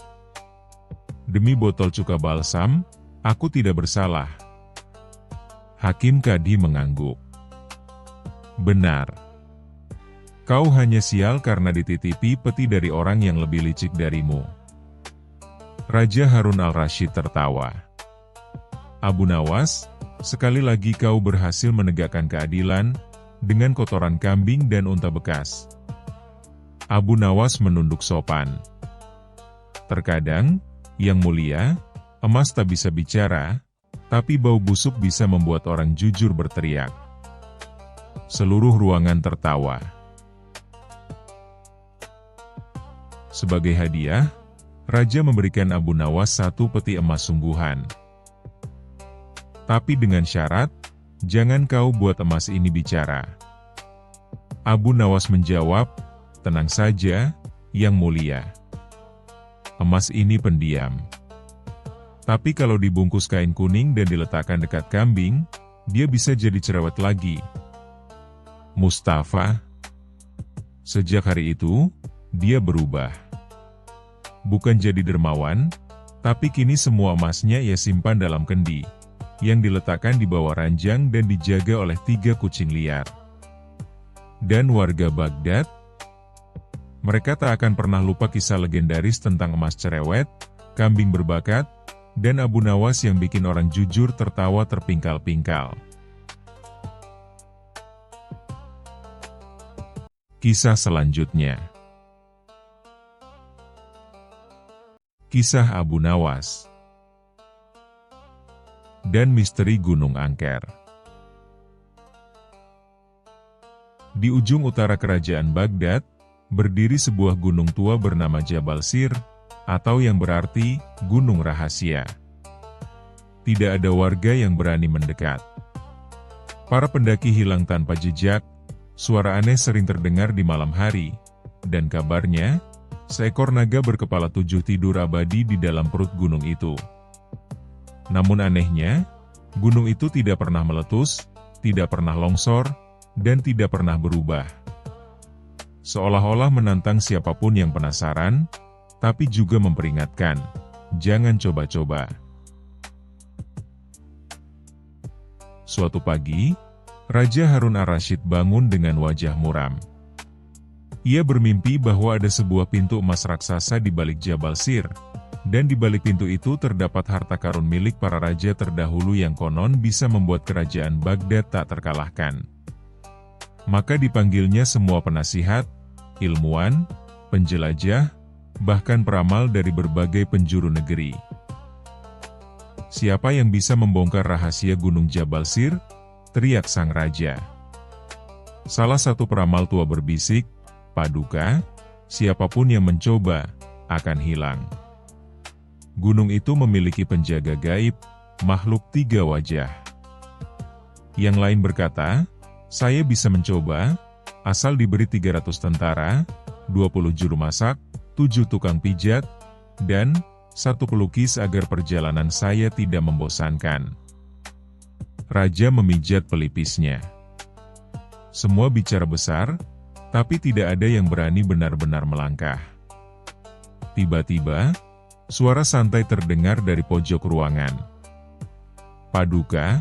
Speaker 1: "Demi botol cuka balsam, aku tidak bersalah." Hakim Kadi mengangguk. "Benar. Kau hanya sial karena dititipi peti dari orang yang lebih licik darimu." Raja Harun al-Rasyid tertawa. "Abu Nawas, sekali lagi kau berhasil menegakkan keadilan, dengan kotoran kambing dan unta bekas." Abu Nawas menunduk sopan. "Terkadang, Yang Mulia, emas tak bisa bicara, tapi bau busuk bisa membuat orang jujur berteriak." Seluruh ruangan tertawa. Sebagai hadiah, Raja memberikan Abu Nawas 1 peti emas sungguhan. "Tapi dengan syarat, jangan kau buat emas ini bicara." Abu Nawas menjawab, "Tenang saja, Yang Mulia. Emas ini pendiam. Tapi kalau dibungkus kain kuning dan diletakkan dekat kambing, dia bisa jadi cerewet lagi." Mustafa. Sejak hari itu, dia berubah. Bukan jadi dermawan, tapi kini semua emasnya ia simpan dalam kendi, yang diletakkan di bawah ranjang dan dijaga oleh 3 kucing liar. Dan warga Baghdad, mereka tak akan pernah lupa kisah legendaris tentang emas cerewet, kambing berbakat, dan Abu Nawas yang bikin orang jujur tertawa terpingkal-pingkal. Kisah selanjutnya. Kisah Abu Nawas dan misteri Gunung Angker. Di ujung utara kerajaan Baghdad, berdiri sebuah gunung tua bernama Jabal Sir, atau yang berarti Gunung Rahasia. Tidak ada warga yang berani mendekat. Para pendaki hilang tanpa jejak, suara aneh sering terdengar di malam hari, dan kabarnya, seekor naga berkepala 7 tidur abadi di dalam perut gunung itu. Namun anehnya, gunung itu tidak pernah meletus, tidak pernah longsor, dan tidak pernah berubah. Seolah-olah menantang siapapun yang penasaran, tapi juga memperingatkan, jangan coba-coba. Suatu pagi, Raja Harun al-Rasyid bangun dengan wajah muram. Ia bermimpi bahwa ada sebuah pintu emas raksasa di balik Jabal Sir, dan di balik pintu itu terdapat harta karun milik para raja terdahulu yang konon bisa membuat kerajaan Baghdad tak terkalahkan. Maka dipanggilnya semua penasihat, ilmuwan, penjelajah, bahkan peramal dari berbagai penjuru negeri. "Siapa yang bisa membongkar rahasia Gunung Jabal Sir?" teriak sang raja. Salah satu peramal tua berbisik, "Paduka, siapapun yang mencoba, akan hilang." Gunung itu memiliki penjaga gaib, makhluk 3 wajah. Yang lain berkata, "Saya bisa mencoba, asal diberi 300 tentara, 20 juru masak, 7 tukang pijat, dan 1 pelukis agar perjalanan saya tidak membosankan." Raja memijat pelipisnya. Semua bicara besar, tapi tidak ada yang berani benar-benar melangkah. Tiba-tiba, suara santai terdengar dari pojok ruangan. "Paduka,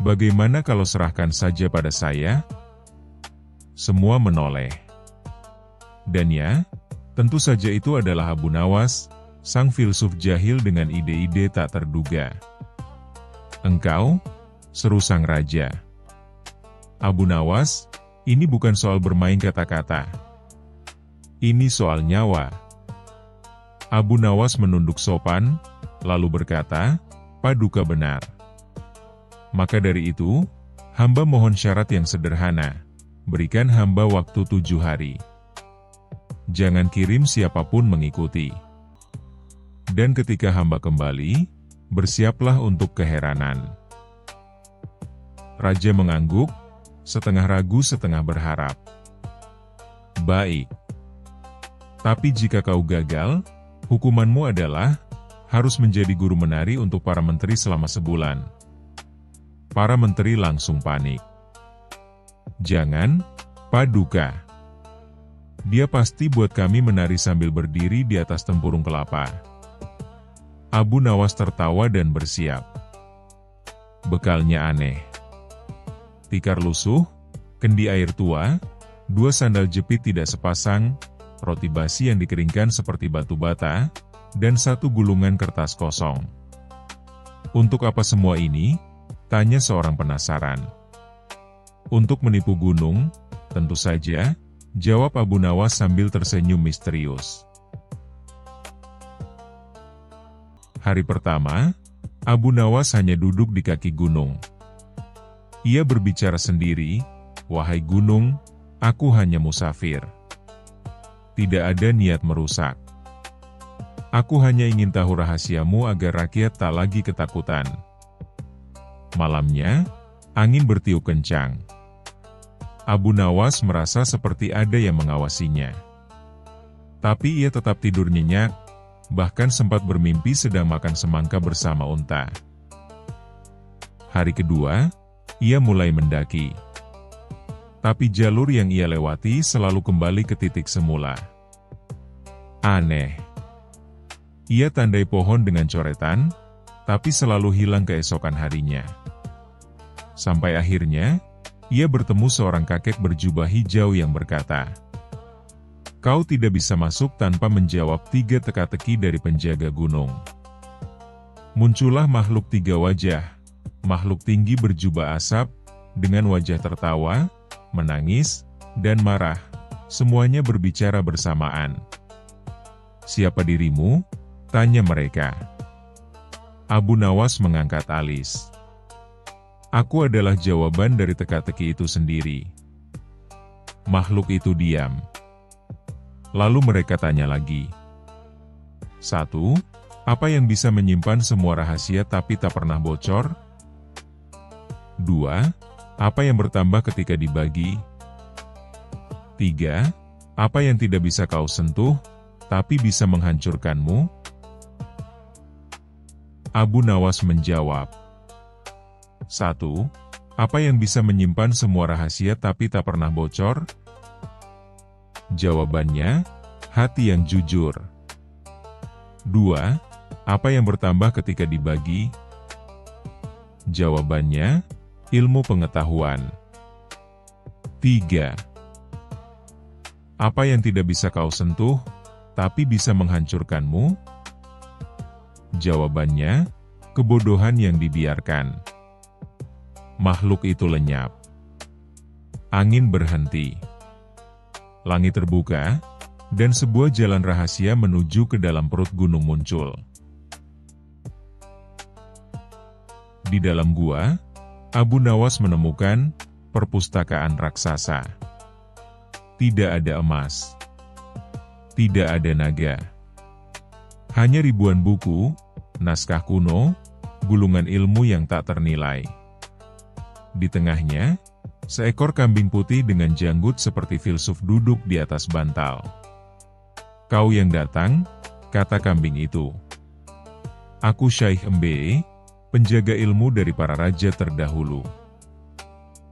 Speaker 1: bagaimana kalau serahkan saja pada saya?" Semua menoleh. Dan ya, Tentu saja itu adalah Abu Nawas, sang filsuf jahil dengan ide-ide tak terduga. "Engkau?" seru sang raja. "Abu Nawas, ini bukan soal bermain kata-kata. Ini soal nyawa." Abu Nawas menunduk sopan, lalu berkata, "Paduka benar. Maka dari itu, hamba mohon syarat yang sederhana, berikan hamba waktu 7 hari. Jangan kirim siapapun mengikuti. Dan ketika hamba kembali, bersiaplah untuk keheranan." Raja mengangguk, setengah ragu setengah berharap. "Baik. Tapi jika kau gagal, hukumanmu adalah harus menjadi guru menari untuk para menteri selama sebulan." Para menteri langsung panik. "Jangan, Paduka. Dia pasti buat kami menari sambil berdiri di atas tempurung kelapa." Abu Nawas tertawa dan bersiap. Bekalnya aneh. Tikar lusuh, kendi air tua, 2 sandal jepit tidak sepasang, roti basi yang dikeringkan seperti batu bata, dan 1 gulungan kertas kosong. "Untuk apa semua ini?" tanya seorang penasaran. "Untuk menipu gunung, tentu saja," jawab Abu Nawas sambil tersenyum misterius. Hari pertama, Abu Nawas hanya duduk di kaki gunung. Ia berbicara sendiri, "Wahai gunung, aku hanya musafir. Tidak ada niat merusak. Aku hanya ingin tahu rahasiamu agar rakyat tak lagi ketakutan." Malamnya, angin bertiup kencang. Abu Nawas merasa seperti ada yang mengawasinya. Tapi ia tetap tidur nyenyak, bahkan sempat bermimpi sedang makan semangka bersama unta. Hari kedua, ia mulai mendaki. Tapi jalur yang ia lewati selalu kembali ke titik semula. Aneh. Ia tandai pohon dengan coretan, tapi selalu hilang keesokan harinya. Sampai akhirnya, ia bertemu seorang kakek berjubah hijau yang berkata, "Kau tidak bisa masuk tanpa menjawab 3 teka-teki dari penjaga gunung." Muncullah makhluk 3 wajah, makhluk tinggi berjubah asap, dengan wajah tertawa, menangis, dan marah, semuanya berbicara bersamaan. "Siapa dirimu?" tanya mereka. Abu Nawas mengangkat alis. "Aku adalah jawaban dari teka-teki itu sendiri." Makhluk itu diam. Lalu mereka tanya lagi. 1. Apa yang bisa menyimpan semua rahasia tapi tak pernah bocor? 2. Apa yang bertambah ketika dibagi? 3. Apa yang tidak bisa kau sentuh, tapi bisa menghancurkanmu? Abu Nawas menjawab, 1. Apa yang bisa menyimpan semua rahasia tapi tak pernah bocor? Jawabannya, hati yang jujur. 2. Apa yang bertambah ketika dibagi? Jawabannya, ilmu pengetahuan. 3. Apa yang tidak bisa kau sentuh, tapi bisa menghancurkanmu? Jawabannya, kebodohan yang dibiarkan. Makhluk itu lenyap. Angin berhenti. Langit terbuka, dan sebuah jalan rahasia menuju ke dalam perut gunung muncul. Di dalam gua, Abu Nawas menemukan perpustakaan raksasa. Tidak ada emas. Tidak ada naga. Hanya ribuan buku, naskah kuno, gulungan ilmu yang tak ternilai. Di tengahnya, seekor kambing putih dengan janggut seperti filsuf duduk di atas bantal. "Kau yang datang," kata kambing itu. "Aku Syaikh Mbe, penjaga ilmu dari para raja terdahulu.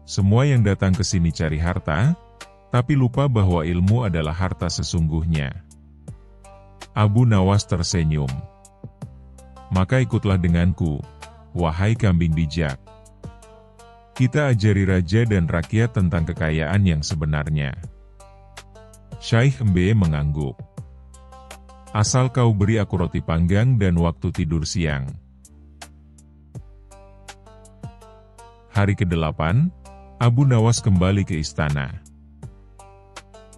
Speaker 1: Semua yang datang ke sini cari harta, tapi lupa bahwa ilmu adalah harta sesungguhnya." Abu Nawas tersenyum. "Maka ikutlah denganku, wahai kambing bijak. Kita ajari raja dan rakyat tentang kekayaan yang sebenarnya." Syaikh Mbe mengangguk. asal kau beri aku roti panggang dan waktu tidur siang. Hari ke-8, Abu Nawas kembali ke istana.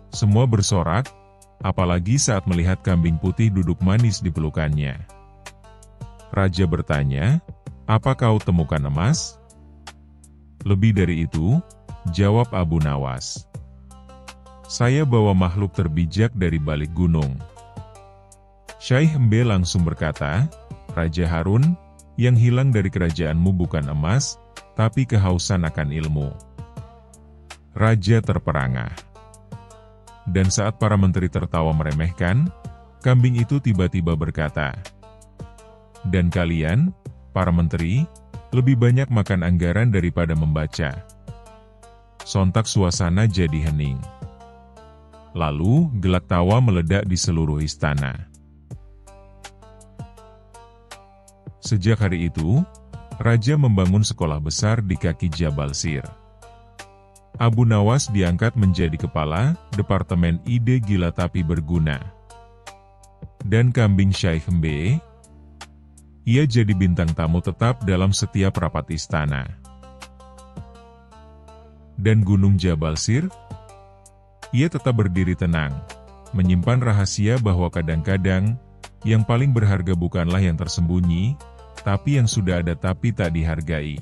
Speaker 1: Semua bersorak, apalagi saat melihat kambing putih duduk manis di pelukannya. Raja bertanya, "Apa kau temukan emas?" "Lebih dari itu," jawab Abu Nawas. "Saya bawa makhluk terbijak dari balik gunung." Syaikh Mbe langsung berkata, "Raja Harun, yang hilang dari kerajaanmu bukan emas, tapi kehausan akan ilmu." Raja terperangah. Dan saat para menteri tertawa meremehkan, kambing itu tiba-tiba berkata, "Dan kalian, para menteri, lebih banyak makan anggaran daripada membaca." Sontak suasana jadi hening. Lalu, gelak tawa meledak di seluruh istana. Sejak hari itu, Raja membangun sekolah besar di kaki Jabal Sir. Abu Nawas diangkat menjadi kepala Departemen Ide Gila Tapi Berguna. Dan kambing Syaikh Mbe, ia jadi bintang tamu tetap dalam setiap rapat istana. Dan Gunung Jabal Sir, ia tetap berdiri tenang, menyimpan rahasia bahwa kadang-kadang, yang paling berharga bukanlah yang tersembunyi, tapi yang sudah ada tapi tak dihargai.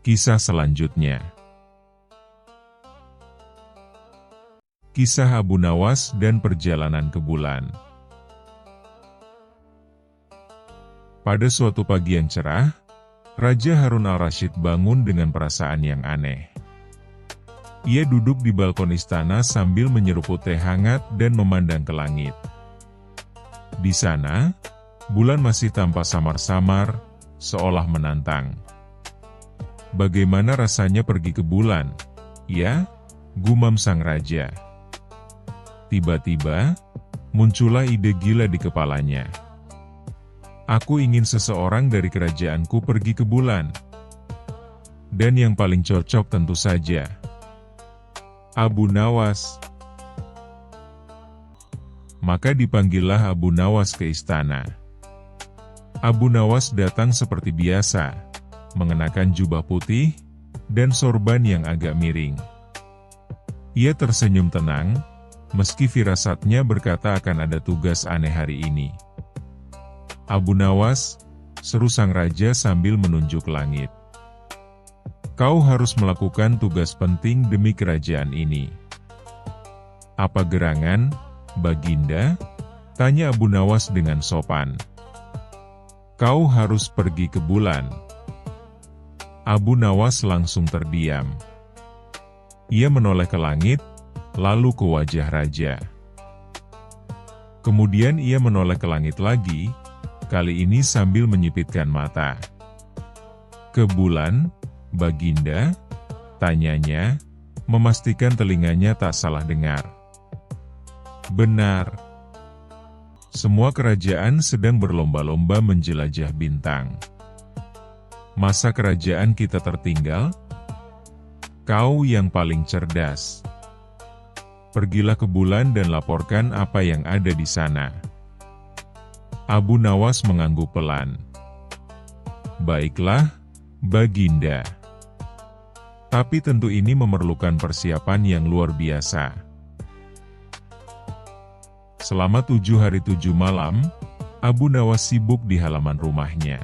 Speaker 1: Kisah selanjutnya. Kisah Abu Nawas dan perjalanan ke bulan. Pada suatu pagi yang cerah, Raja Harun al-Rasyid bangun dengan perasaan yang aneh. Ia duduk di balkon istana sambil menyeruput teh hangat dan memandang ke langit. Di sana, bulan masih tampak samar-samar, seolah menantang. "Bagaimana rasanya pergi ke bulan, ya?" gumam sang raja. Tiba-tiba, muncullah ide gila di kepalanya. "Aku ingin seseorang dari kerajaanku pergi ke bulan. Dan yang paling cocok tentu saja Abu Nawas." Maka dipanggillah Abu Nawas ke istana. Abu Nawas datang seperti biasa, mengenakan jubah putih, dan sorban yang agak miring. Ia tersenyum tenang, meski firasatnya berkata akan ada tugas aneh hari ini. "Abu Nawas," seru sang raja sambil menunjuk langit. "Kau harus melakukan tugas penting demi kerajaan ini." "Apa gerangan, Baginda?" tanya Abu Nawas dengan sopan. "Kau harus pergi ke bulan." Abu Nawas langsung terdiam. Ia menoleh ke langit, lalu ke wajah raja. Kemudian ia menoleh ke langit lagi, kali ini sambil menyipitkan mata. "Ke bulan, Baginda?" tanyanya, memastikan telinganya tak salah dengar. "Benar. Semua kerajaan sedang berlomba-lomba menjelajah bintang. Masa kerajaan kita tertinggal? Kau yang paling cerdas. Pergilah ke bulan dan laporkan apa yang ada di sana." Abu Nawas mengangguk pelan. "Baiklah, Baginda. Tapi tentu ini memerlukan persiapan yang luar biasa." Selama 7 hari 7 malam, Abu Nawas sibuk di halaman rumahnya.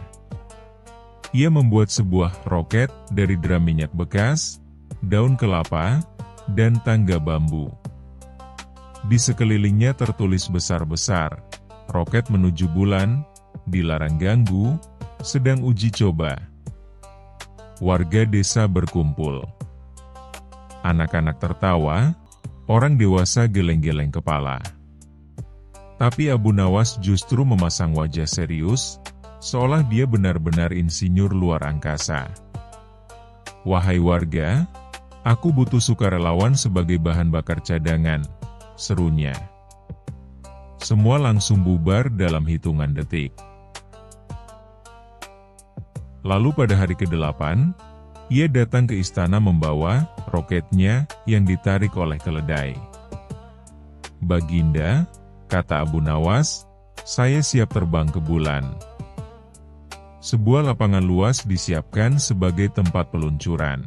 Speaker 1: Ia membuat sebuah roket dari drum minyak bekas, daun kelapa, dan tangga bambu. Di sekelilingnya tertulis besar-besar, "Roket menuju bulan, dilarang ganggu, sedang uji coba." Warga desa berkumpul. Anak-anak tertawa, orang dewasa geleng-geleng kepala. Tapi Abu Nawas justru memasang wajah serius, seolah dia benar-benar insinyur luar angkasa. "Wahai warga, aku butuh sukarelawan sebagai bahan bakar cadangan," serunya. Semua langsung bubar dalam hitungan detik. Lalu pada hari ke-8, ia datang ke istana membawa roketnya yang ditarik oleh keledai. "Baginda," kata Abu Nawas, "saya siap terbang ke bulan." Sebuah lapangan luas disiapkan sebagai tempat peluncuran.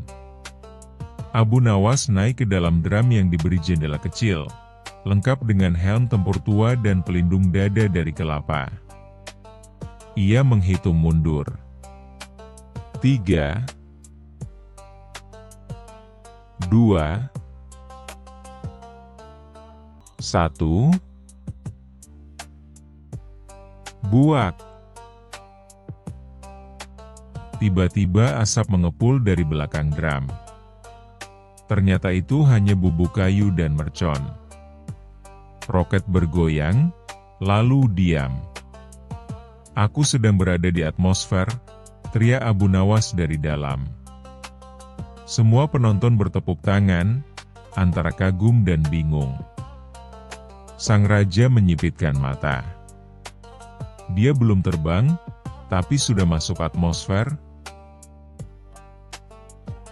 Speaker 1: Abu Nawas naik ke dalam drum yang diberi jendela kecil, lengkap dengan helm tempur tua dan pelindung dada dari kelapa. Ia menghitung mundur. 3, 2, 1, buak. Tiba-tiba asap mengepul dari belakang drum. Ternyata itu hanya bubuk kayu dan mercon. Roket bergoyang, lalu diam. "Aku sedang berada di atmosfer," teriak Abu Nawas dari dalam. Semua penonton bertepuk tangan, antara kagum dan bingung. Sang raja menyipitkan mata. Dia belum terbang, tapi sudah masuk atmosfer.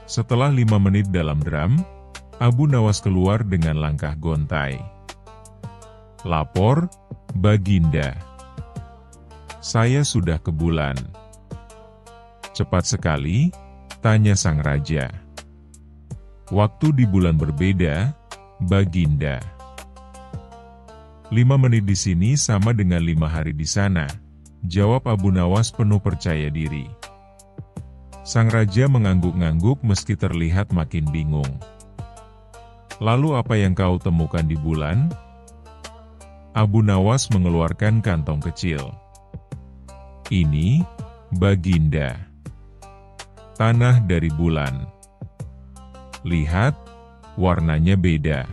Speaker 1: Setelah 5 menit dalam drum, Abu Nawas keluar dengan langkah gontai. "Lapor, Baginda. Saya sudah ke bulan." "Cepat sekali?" tanya sang raja. "Waktu di bulan berbeda, Baginda." 5 menit di sini sama dengan 5 hari di sana, jawab Abu Nawas penuh percaya diri. Sang raja mengangguk-ngangguk meski terlihat makin bingung. "Lalu apa yang kau temukan di bulan?" Abu Nawas mengeluarkan kantong kecil. "Ini, Baginda. Tanah dari bulan. Lihat, warnanya beda.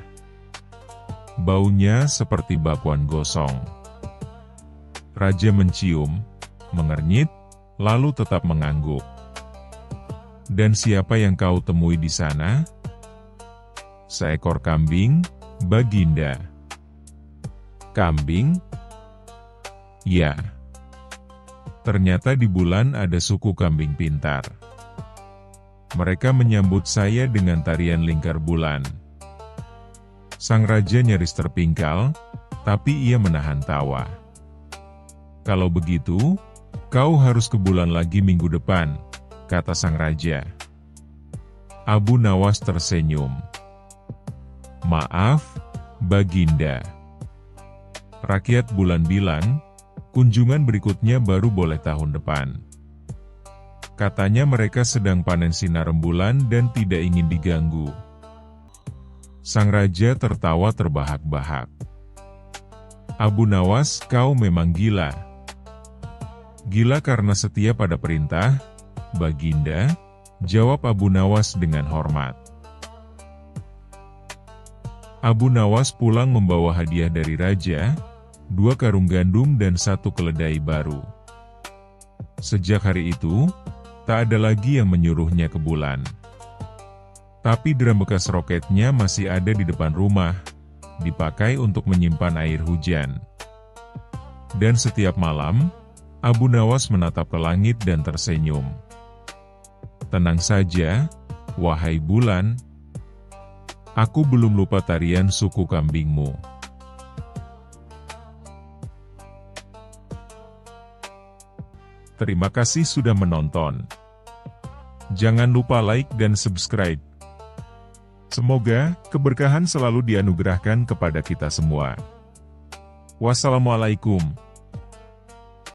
Speaker 1: Baunya seperti bakwan gosong." Raja mencium, mengernyit, lalu tetap mengangguk. "Dan siapa yang kau temui di sana?" "Seekor kambing, Baginda." "Kambing?" "Ya. Ternyata di bulan ada suku kambing pintar. Mereka menyambut saya dengan tarian lingkar bulan." Sang raja nyaris terpingkal, tapi ia menahan tawa. "Kalau begitu, kau harus ke bulan lagi minggu depan," kata sang raja. Abu Nawas tersenyum. "Maaf, Baginda. Rakyat bulan bilang, kunjungan berikutnya baru boleh tahun depan. Katanya mereka sedang panen sinar rembulan dan tidak ingin diganggu." Sang raja tertawa terbahak-bahak. "Abu Nawas, kau memang gila." "Gila karena setia pada perintah, Baginda," jawab Abu Nawas dengan hormat. Abu Nawas pulang membawa hadiah dari raja, 2 karung gandum dan 1 keledai baru. Sejak hari itu, tak ada lagi yang menyuruhnya ke bulan. Tapi drum bekas roketnya masih ada di depan rumah, dipakai untuk menyimpan air hujan. Dan setiap malam, Abu Nawas menatap ke langit dan tersenyum. "Tenang saja, wahai bulan. Aku belum lupa tarian suku kambingmu." Terima kasih sudah menonton. Jangan lupa like dan subscribe. Semoga keberkahan selalu dianugerahkan kepada kita semua. Wassalamualaikum.